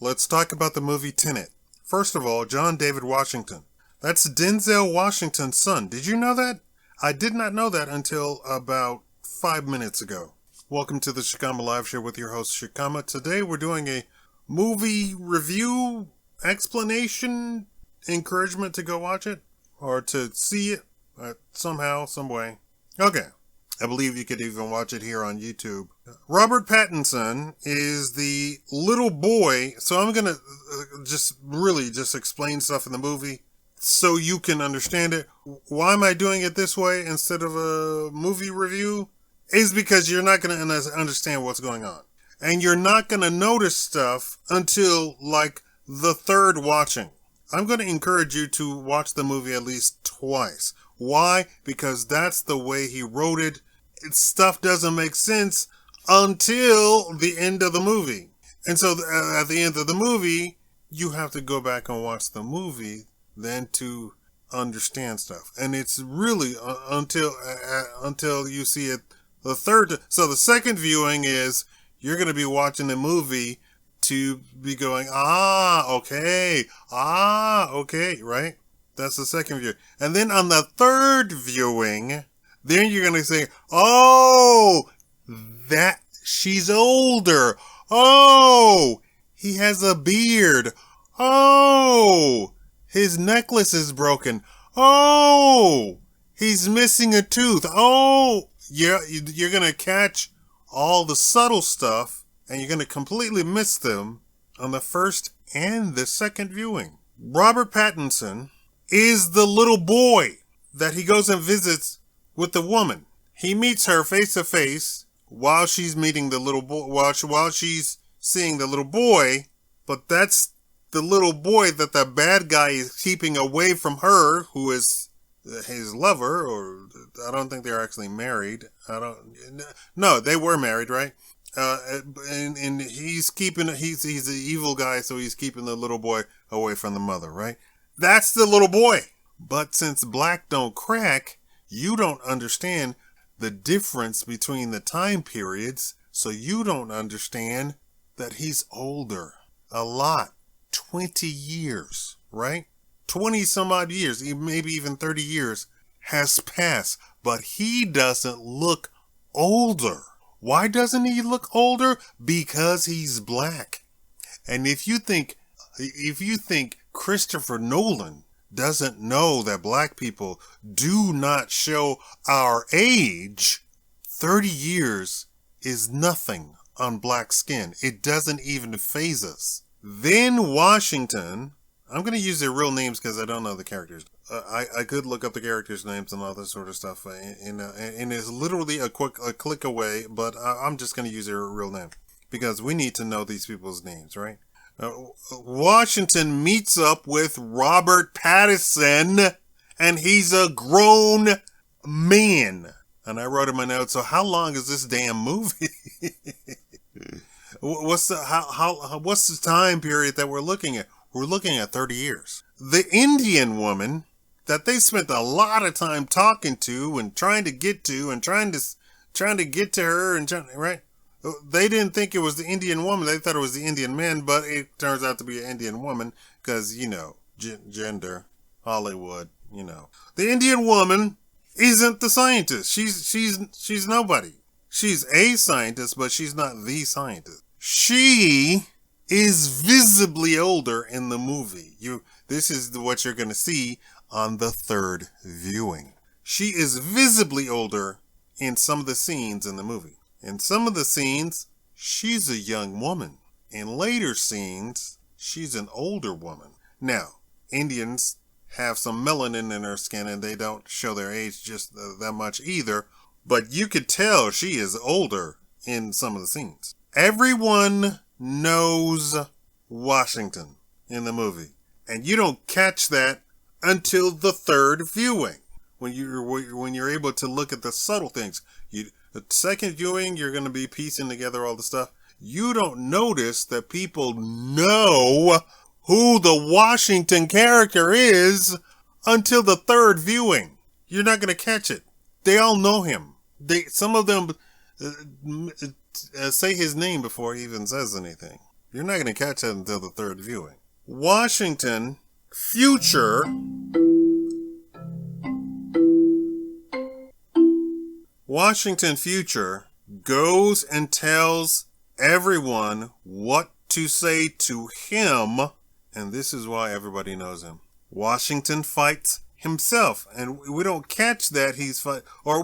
Let's talk about the movie Tenet. First of all, John David Washington. That's Denzel Washington's son. Did you know that? I did not know that until about 5 minutes ago. Welcome to the Shakaama Live Show with your host, Shakaama. Today we're doing a movie review, explanation, encouragement to go watch it, or to see it somehow, some way. Okay. I believe you could even watch it here on YouTube. Robert Pattinson is the little boy, so I'm going to just explain stuff in the movie so you can understand it. Why am I doing it this way instead of a movie review? Is because you're not going to understand what's going on. And you're not going to notice stuff until like the third watching. I'm going to encourage you to watch the movie at least twice. Why? Because that's the way he wrote it. Stuff doesn't make sense until the end of the movie. And so at the end of the movie, you have to go back and watch the movie then to understand stuff. And it's really until you see it the third. So the second viewing is you're going to be watching the movie to be going, okay, right? That's the second view. And then on the third viewing, then you're going to say, that she's older. Oh, he has a beard. Oh, his necklace is broken. Oh, he's missing a tooth. Oh, you're going to catch all the subtle stuff and you're going to completely miss them on the first and the second viewing. Robert Pattinson is the little boy that he goes and visits with the woman. He meets her face to face while she's meeting the little boy, while she's seeing the little boy, but that's the little boy that the bad guy is keeping away from her, who is his lover, or I don't think they're actually married. No, they were married, right? And he's the evil guy, so he's keeping the little boy away from the mother, right? That's the little boy. But since black don't crack, you don't understand the difference between the time periods, so you don't understand that he's older. A lot. 20 years, right? 20 some odd years, maybe even 30 years has passed, but he doesn't look older. Why doesn't he look older? Because he's black. And if you think Christopher Nolan doesn't know that black people do not show our age, 30 years is nothing on black skin. It doesn't even faze us. Then Washington, I'm going to use their real names because I don't know the characters. I could look up the characters' names and all this sort of stuff, and it's literally a click away, but I'm just going to use their real name because we need to know these people's names, right? Washington meets up with Robert Pattinson, and he's a grown man. And I wrote in my notes, so how long is this damn movie? What's the time period that we're looking at? We're looking at 30 years. The Indian woman that they spent a lot of time talking to and trying to get to and trying to get to her and right? They didn't think it was the Indian woman. They thought it was the Indian man, but it turns out to be an Indian woman because, gender, Hollywood, The Indian woman isn't the scientist. She's nobody. She's a scientist, but she's not the scientist. She is visibly older in the movie. This is what you're going to see on the third viewing. She is visibly older in some of the scenes in the movie. In some of the scenes, she's a young woman. In later scenes, she's an older woman. Now, Indians have some melanin in their skin and they don't show their age just that much either. But you could tell she is older in some of the scenes. Everyone knows Washington in the movie. And you don't catch that until the third viewing. When you're able to look at the subtle things. The second viewing, you're going to be piecing together all the stuff. You don't notice that people know who the Washington character is until the third viewing. You're not going to catch it. They all know him. Some of them say his name before he even says anything. You're not going to catch that until the third viewing. Washington Future goes and tells everyone what to say to him, and this is why everybody knows him. Washington fights himself, and we don't catch that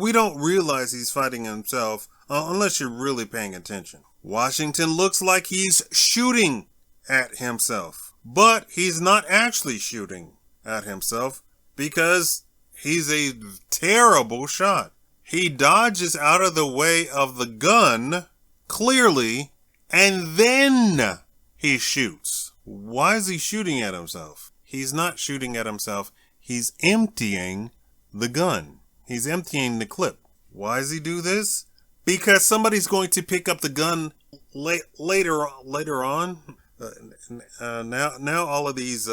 we don't realize he's fighting himself unless you're really paying attention. Washington looks like he's shooting at himself, but he's not actually shooting at himself because he's a terrible shot. He dodges out of the way of the gun, clearly, and then he shoots. Why is he shooting at himself? He's not shooting at himself. He's emptying the gun. He's emptying the clip. Why does he do this? Because somebody's going to pick up the gun later on. Now all of these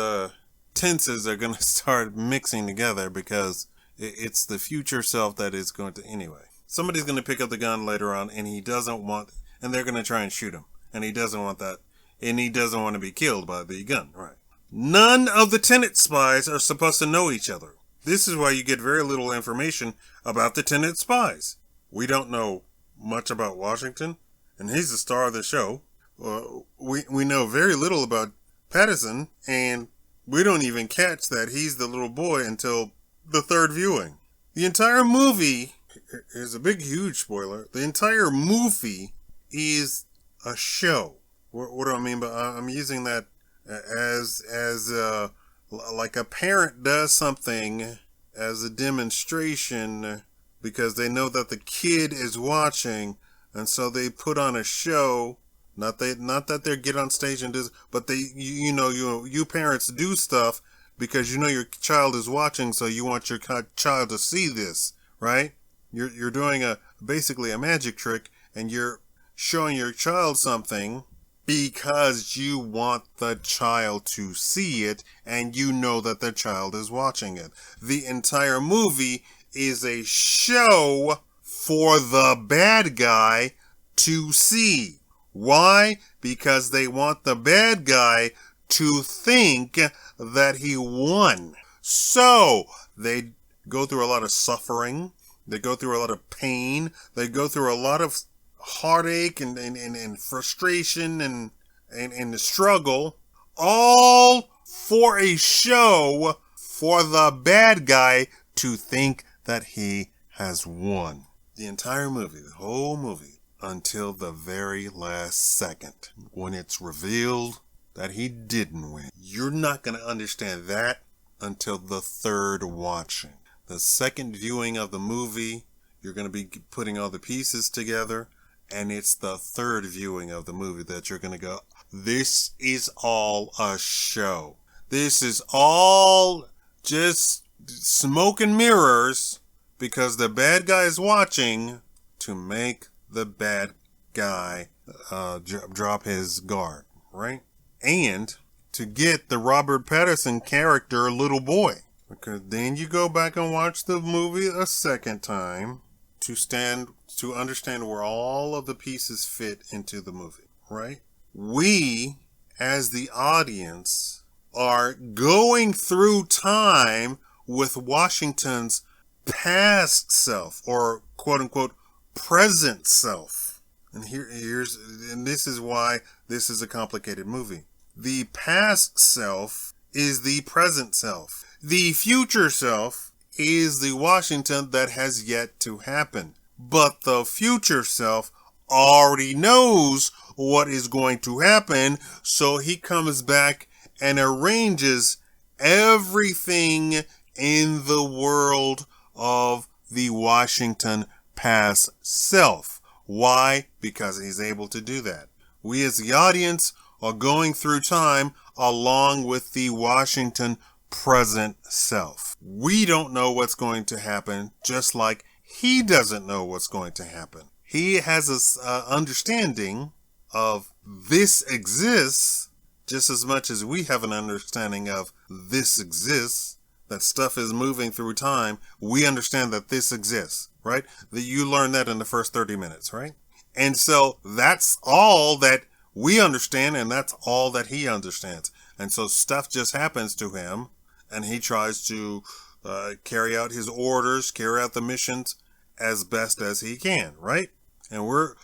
tenses are going to start mixing together because it's the future self that is going to... Anyway, somebody's going to pick up the gun later on and they're going to try and shoot him. And he doesn't want that. And he doesn't want to be killed by the gun, right? None of the TENET spies are supposed to know each other. This is why you get very little information about the TENET spies. We don't know much about Washington, and he's the star of the show. We know very little about Patterson, and we don't even catch that he's the little boy until the third viewing. The entire movie, here's a big, huge spoiler, the entire movie is a show. What do I mean by... I'm using that as like a parent does something as a demonstration because they know that the kid is watching, and so they put on a show. Not that they get on stage and do, but you parents do stuff because you know your child is watching, so you want your child to see this, right? You're doing basically a magic trick, and you're showing your child something because you want the child to see it, and you know that the child is watching it. The entire movie is a show for the bad guy to see. Why? Because they want the bad guy to think that he won. So they go through a lot of suffering. They go through a lot of pain. They go through a lot of heartache and frustration and the struggle, all for a show for the bad guy to think that he has won. The entire movie, the whole movie, until the very last second, when it's revealed that he didn't win. You're not going to understand that until the third watching. The second viewing of the movie, you're going to be putting all the pieces together. And it's the third viewing of the movie that you're going to go, this is all a show. This is all just smoke and mirrors because the bad guy is watching to make the bad guy drop his guard, right? And to get the Robert Pattinson character little boy. Because then you go back and watch the movie a second time to understand where all of the pieces fit into the movie, right? We, as the audience, are going through time with Washington's past self, or quote-unquote present self. And and this is why this is a complicated movie. The past self is the present self. The future self is the Washington that has yet to happen. But the future self already knows what is going to happen, so he comes back and arranges everything in the world of the Washington past self. Why? Because he's able to do that. We as the audience are going through time along with the Washington present self. We don't know what's going to happen, just like he doesn't know what's going to happen. He has this understanding of this exists just as much as we have an understanding of this exists, that stuff is moving through time. We understand that this exists, right? That you learn that in the first 30 minutes, right? And so that's all that We understand, and that's all that he understands. And so stuff just happens to him, and he tries to carry out his orders, carry out the missions as best as he can, right? And we're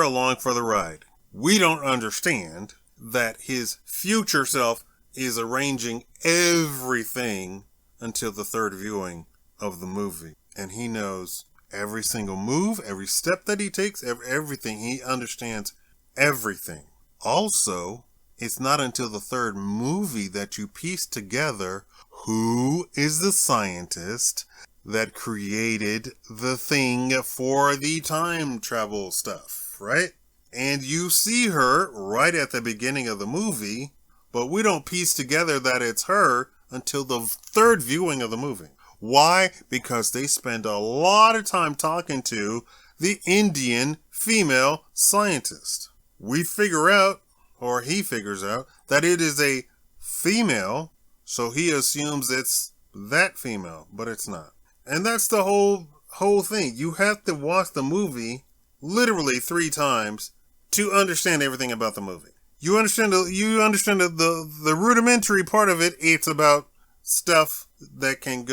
along for the ride. We don't understand that his future self is arranging everything until the third viewing of the movie. And he knows every single move, every step that he takes, everything. He understands everything. Also, it's not until the third movie that you piece together who is the scientist that created the thing for the time travel stuff, right? And you see her right at the beginning of the movie, but we don't piece together that it's her until the third viewing of the movie. Why? Because they spend a lot of time talking to the Indian female scientist. We figure out, or he figures out, that it is a female, so he assumes it's that female, but it's not. And that's the whole thing. You have to watch the movie literally 3 times to understand everything about the movie. You understand the rudimentary part of it. It's about stuff that can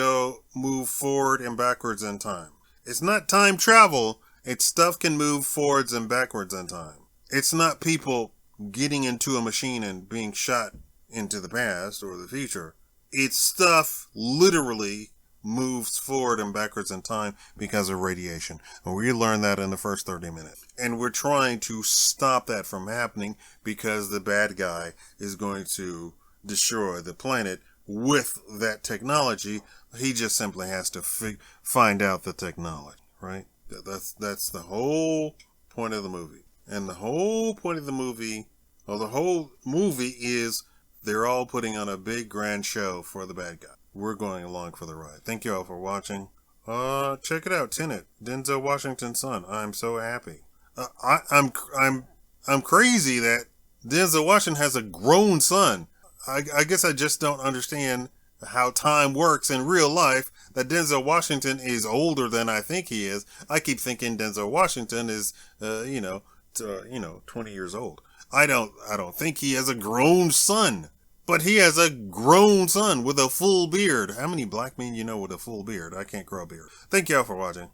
move forward and backwards in time. It's not time travel. It's stuff can move forwards and backwards in time. It's not people getting into a machine and being shot into the past or the future. It's stuff literally moves forward and backwards in time because of radiation. And we learn that in the first 30 minutes. And we're trying to stop that from happening because the bad guy is going to destroy the planet with that technology. He just simply has to find out the technology, right? That's the whole point of the movie. And the whole point of the movie, or the whole movie, is they're all putting on a big grand show for the bad guy. We're going along for the ride. Thank you all for watching. Check it out, Tenet, Denzel Washington's son. I'm so happy. I'm crazy that Denzel Washington has a grown son. I guess I just don't understand how time works in real life, that Denzel Washington is older than I think he is. I keep thinking Denzel Washington is 20 years old. I don't think he has a grown son, but he has a grown son with a full beard. How many black men you know with a full beard? I can't grow a beard. Thank y'all for watching.